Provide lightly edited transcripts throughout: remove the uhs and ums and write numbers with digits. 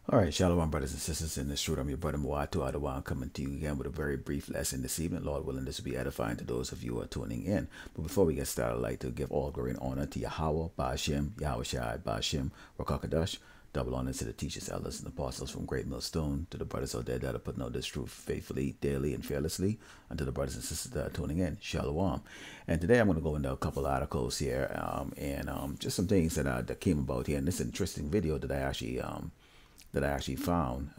All right, Shalom, brothers and sisters in this truth. I'm your brother Muatu Adawan, coming to you again with a very brief lesson this evening. Lord willing, this will be edifying to those of you who are tuning in. But before we get started, I'd like to give all glory and honor to Yahweh, Ba'ashem, Yahweh Shai, Ba'ashem, Rakakadash. Double honor to the teachers, elders, and apostles from Great Millstone, to the brothers out there that are putting out this truth faithfully, daily, and fearlessly, and to the brothers and sisters that are tuning in. Shalom. And today I'm going to go into a couple articles here, and just some things that came about here. And this interesting video that I actually found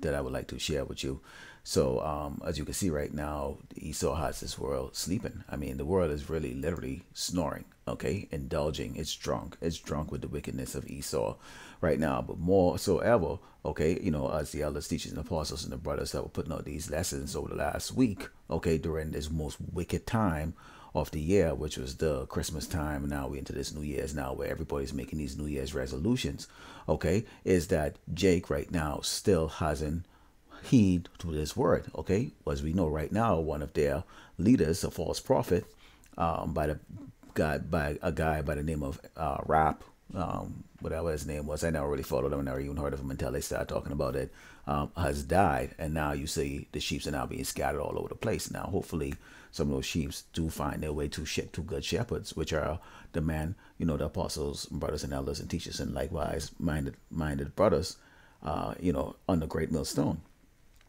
that I would like to share with you. So as you can see right now, Esau has this world sleeping. I mean, the world is really literally snoring, okay, indulging. It's drunk with the wickedness of Esau right now. But more so ever, okay, you know, as the elders, teachers, and apostles and the brothers that were putting out these lessons over the last week, okay, during this most wicked time of the year, which was the Christmas time, and now we're into this New Year's now where everybody's making these New Year's resolutions, okay, is that Jake right now still hasn't heed to this word, okay? As we know right now, one of their leaders, a false prophet, by a guy by the name of Rap, whatever his name was, I never really followed him, I never even heard of him until they started talking about it, has died, and now you see the sheep are now being scattered all over the place. Now, hopefully, some of those sheep do find their way to good shepherds, which are the men, you know, the apostles, brothers and elders and teachers, and likewise minded brothers, you know, on the Great Millstone.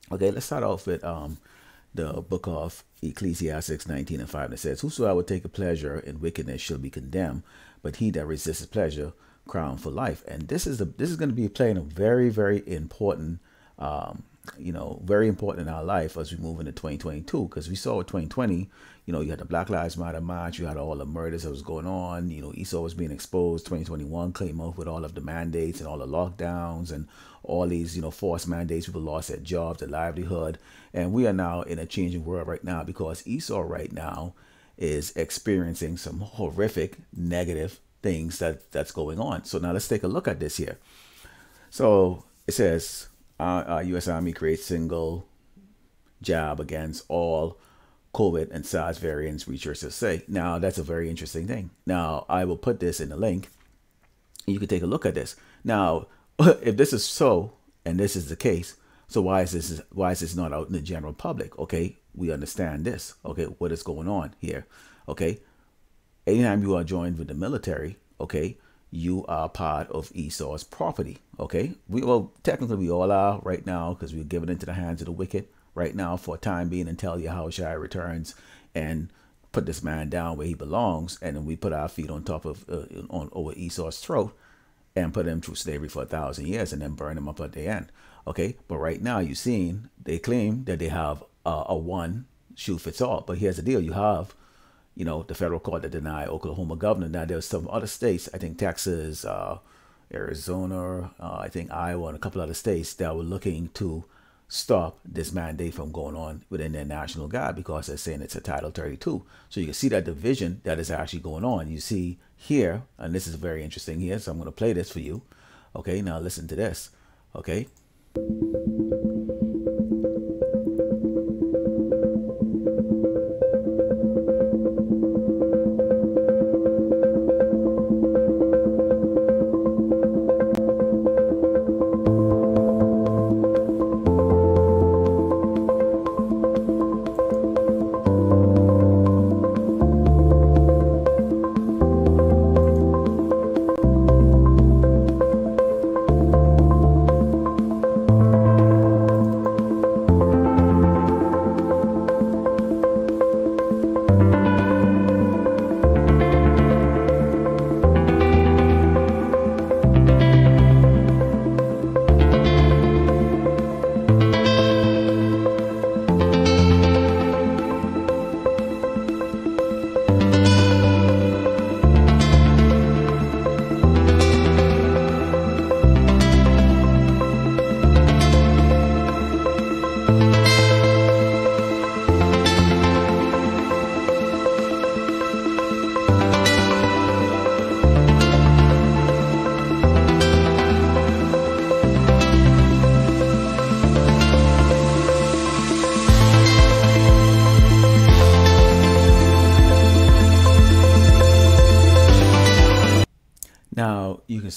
Okay, let's start off with the book of Ecclesiastes 19:5. And it says, "Whosoever would take a pleasure in wickedness shall be condemned, but he that resists his pleasure, crowned for life." And this is going to be playing a very, very important, you know, very important in our life as we move into 2022, because we saw with 2020, you know, you had the Black Lives Matter march, you had all the murders that was going on, you know, Esau was being exposed. 2021 came up with all of the mandates and all the lockdowns and all these, you know, forced mandates. People lost their jobs, their livelihood, and we are now in a changing world right now because Esau right now is experiencing some horrific negative things that's going on. So now let's take a look at this here. So it says, U.S. Army creates single jab against all COVID and SARS variants, researchers say. Now, that's a very interesting thing. Now, I will put this in the link. You can take a look at this. Now, if this is so, and this is the case, so why is this not out in the general public? Okay, we understand this. Okay, what is going on here? Okay, anytime you are joined with the military, okay, you are part of Esau's property. Okay, technically we all are right now because we're given into the hands of the wicked right now for a time being until Yahweh Shai returns and put this man down where he belongs, and then we put our feet on top of over Esau's throat and put him through slavery for 1,000 years and then burn him up at the end. Okay, but right now you've seen they claim that they have a one shoe fits all, but here's the deal: you have, you know, the federal court that denied Oklahoma governor. Now there's some other states, I think Texas, Arizona, I think Iowa, and a couple other states that were looking to stop this mandate from going on within their national guard because they're saying it's a Title 32. So you can see that division that is actually going on. You see here, and this is very interesting here, so I'm going to play this for you. Okay, now listen to this. Okay.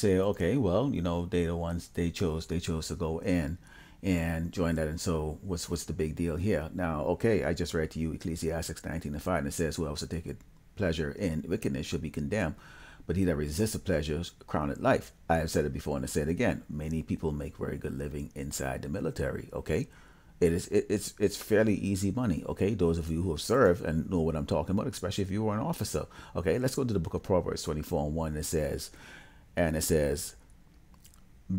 say, okay, well, they the ones they chose to go in and join that. And so what's the big deal here? Now, okay, I just read to you Ecclesiastes 19:5, and it says, who else take pleasure in wickedness should be condemned, but he that resists the pleasures crowned life. I have said it before and I say it again. Many people make very good living inside the military. Okay, it's fairly easy money. Okay, those of you who have served and know what I'm talking about, especially if you were an officer. Okay, let's go to the book of Proverbs 24:1. It says,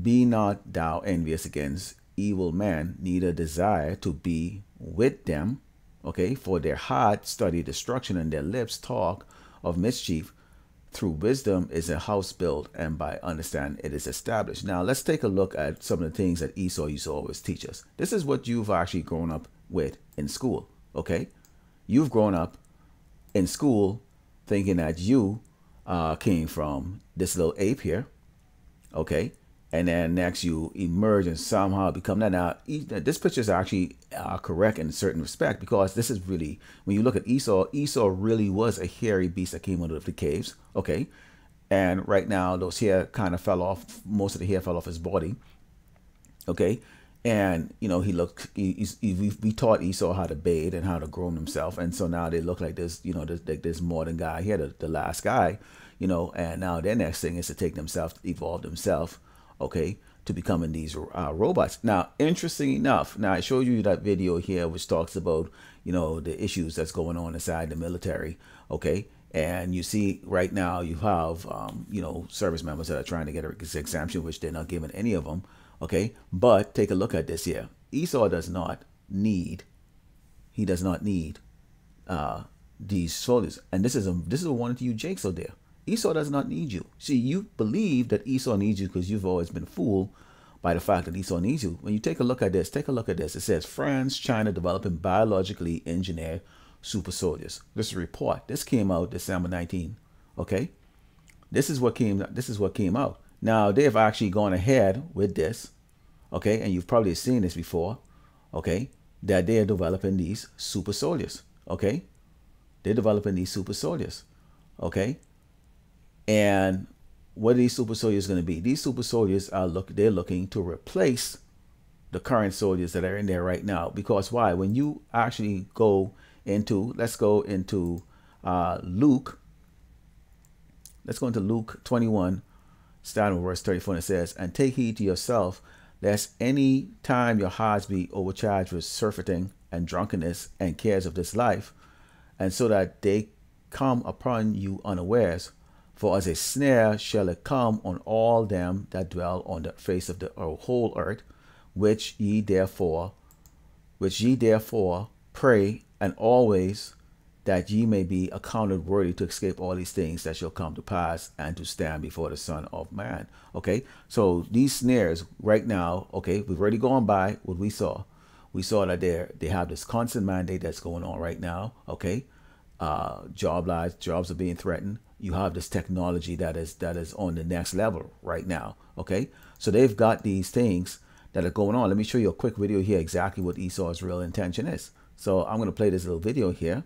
be not thou envious against evil men, neither desire to be with them. Okay, for their heart study destruction, and their lips talk of mischief. Through wisdom is a house built, and by understanding it is established. Now let's take a look at some of the things that Esau used to always teach us. This is what you've actually grown up with in school. Okay, you've grown up in school thinking that you came from this little ape here. Okay, and then next you emerge and somehow become that. Now, this picture is actually correct in a certain respect, because this is really, when you look at Esau really was a hairy beast that came out of the caves. Okay, and right now those hair kind of fell off. Most of the hair fell off his body. Okay, and we taught Esau how to bathe and how to groom himself, and so now they look like this, this modern guy here, the last guy, and now their next thing is to take themselves, evolve themselves, okay, to becoming these robots. Now, interesting enough, now I showed you that video here which talks about, the issues that's going on inside the military, okay, and you see right now you have, service members that are trying to get an exemption, which they're not giving any of them, okay, but take a look at this here. Esau does not need these soldiers, and this is a warning to you Jakes out there. Esau does not need you. See, you believe that Esau needs you because you've always been fooled by the fact that Esau needs you. When you take a look at this, It says, France, China developing biologically engineered super soldiers. This is a report. This came out December 19. Okay, this is what came out. Now they've actually gone ahead with this. Okay, and you've probably seen this before. Okay, that they are developing these super soldiers. Okay, they're developing these super soldiers. Okay. And what are these super soldiers going to be? These super soldiers they're looking to replace the current soldiers that are in there right now. Because why? When you actually go into, let's go into Luke. Let's go into Luke 21, starting with verse 34. And it says, and take heed to yourself, lest any time your hearts be overcharged with surfeiting and drunkenness and cares of this life, and so that they come upon you unawares. For as a snare shall it come on all them that dwell on the face of the whole earth, which ye therefore pray, and always that ye may be accounted worthy to escape all these things that shall come to pass, and to stand before the Son of Man. Okay, so these snares right now, okay, we've already gone by what we saw. We saw that they have this constant mandate that's going on right now. Okay, jobs are being threatened. You have this technology that is on the next level right now. Okay, so they've got these things that are going on. Let me show you a quick video here exactly what Esau's real intention is. So I'm going to play this little video here,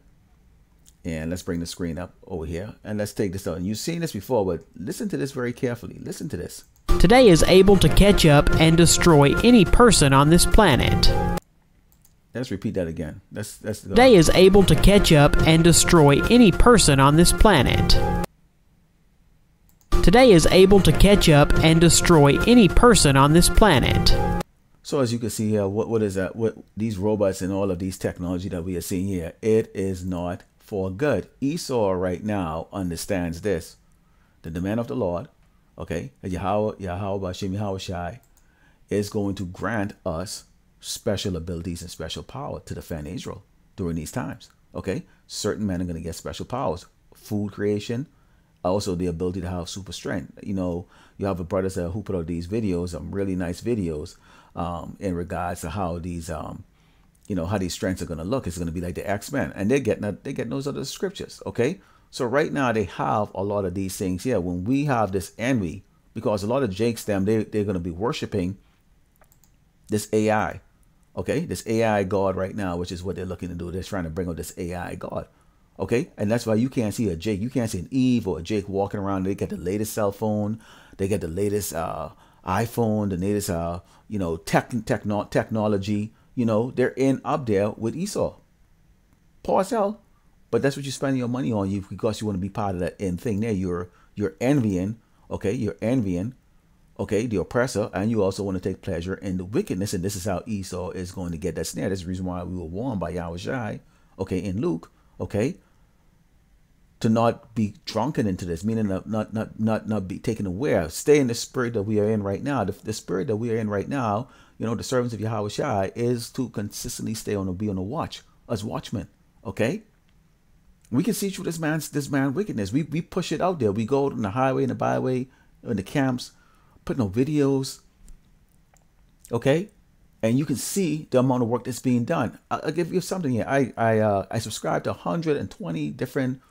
and let's bring the screen up over here, and let's take this out. And you've seen this before, but listen to this very carefully. Listen to this. Today is able to catch up and destroy any person on this planet. Let's repeat that again. Today is able to catch up and destroy any person on this planet. Today is able to catch up and destroy any person on this planet. So as you can see here, what is that? What these robots and all of these technology that we are seeing here, it is not for good. Esau right now understands this. The demand of the Lord, okay, Yahweh Bashem Yahweh Shai, is going to grant us special abilities and special power to defend Israel during these times. Okay, certain men are going to get special powers, food creation, also the ability to have super strength. You have a brother who put out these videos, some really nice videos, in regards to how these how these strengths are going to look. It's going to be like the X-Men, and they're getting those other scriptures. Okay, so right now they have a lot of these things here. When we have this envy, because a lot of Jakes they're going to be worshiping this AI. Okay, this AI God right now, which is what they're looking to do. They're trying to bring out this AI God. Okay, and that's why you can't see a Jake, you can't see an Eve or a Jake walking around. They get the latest cell phone, they get the latest iPhone, the latest technology. They're in up there with Esau. Poor as hell, but that's what you're spending your money on, you because you want to be part of that end thing. There, you're envying. Okay, you're envying. Okay, the oppressor, and you also want to take pleasure in the wickedness, and this is how Esau is going to get that snare. That's the reason why we were warned by Yahweh Shai, okay, in Luke, okay, to not be drunken into this, meaning not be taken aware. Stay in the spirit that we are in right now. The spirit that we are in right now, the servants of Yahweh Shai, is to consistently be on the watch as watchmen. Okay, we can see through this man's wickedness. We push it out there. We go on the highway and the byway, in the camps, putting on videos. Okay, and you can see the amount of work that's being done. I'll give you something here. I subscribe to 120 different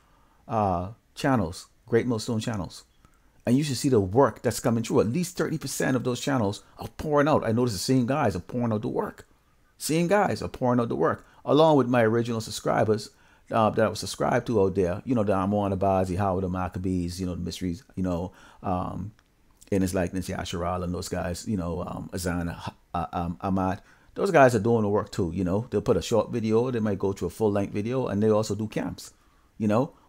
channels, Great Millstone channels, and you should see the work that's coming through. At least 30% of those channels are pouring out. I notice the same guys are pouring out the work. Same guys are pouring out the work, along with my original subscribers that I was subscribed to out there. The Amon Abazi, Howard, the Maccabees, the mysteries, in his likeness, Yasharal, and those guys, Azan, Ahmad. Those guys are doing the work too. They'll put a short video, they might go to a full-length video, and they also do camps.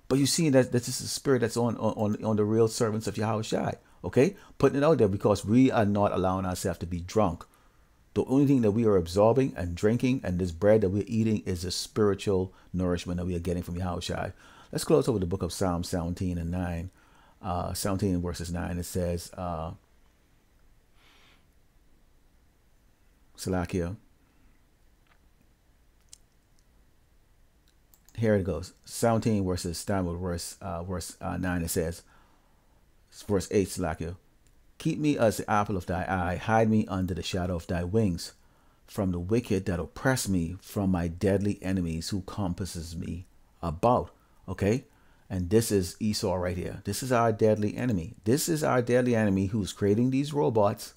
But you see that this is the spirit that's on the real servants of Yahweh Shai. Okay, putting it out there because we are not allowing ourselves to be drunk. The only thing that we are absorbing and drinking, and this bread that we're eating, is the spiritual nourishment that we are getting from Yahweh Shai. Let's close over the book of Psalm 17 and 9. 17 verses 9, it says, Salakia. Here it goes. 17 verses, starting with verse 9, it says, verse 8, Salakia. Keep me as the apple of thy eye, hide me under the shadow of thy wings, from the wicked that oppress me, from my deadly enemies who compasses me about. Okay? And this is Esau right here. This is our deadly enemy. This is our deadly enemy who's creating these robots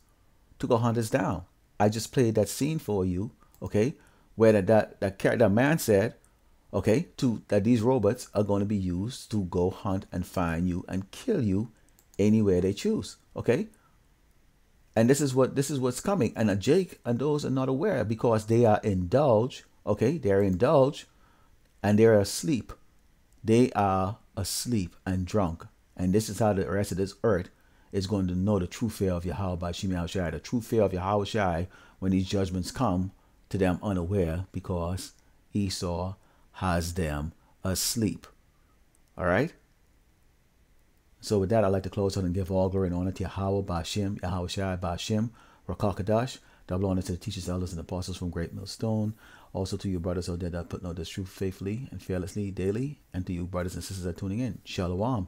to go hunt us down. I just played that scene for you, okay, where that man said, okay, that these robots are going to be used to go hunt and find you and kill you anywhere they choose, okay? And this is what's coming. And Jake and those are not aware because they are indulged, okay? They're indulged and they're asleep. They are asleep and drunk. And this is how the rest of this earth is going to know the true fear of Yahweh by Shem Yahushai, the true fear of Yahweh Shai when these judgments come to them unaware because Esau has them asleep. All right? So with that, I'd like to close out and give all glory and honor to Yahweh Ba'Shem, Yahweh Shai Ba'Shem, Rakakadash. Double honor to the teachers, elders, and apostles from Great Millstone. Also to you brothers out there that put out this truth faithfully and fearlessly daily. And to you brothers and sisters that are tuning in. Shalom.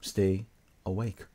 Stay awake.